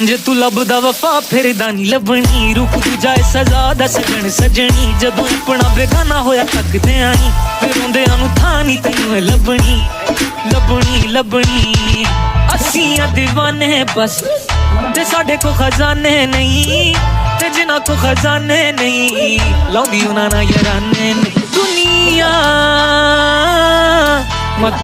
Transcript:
जे तू लभदा वफा फिरदा नी लभनी रूप दूजा सजा दा सजन सजनी जदों अपना बेगाना होया तकदे आई फिर रोंदियां नू थां नी तैनूं लभनी लभनी लभनी असीं दीवाने बस ते साडे को खजाने नहीं ते जिन्हां को खजाने नहीं लौंदी उन्हां नाल याराने नहीं दुनिया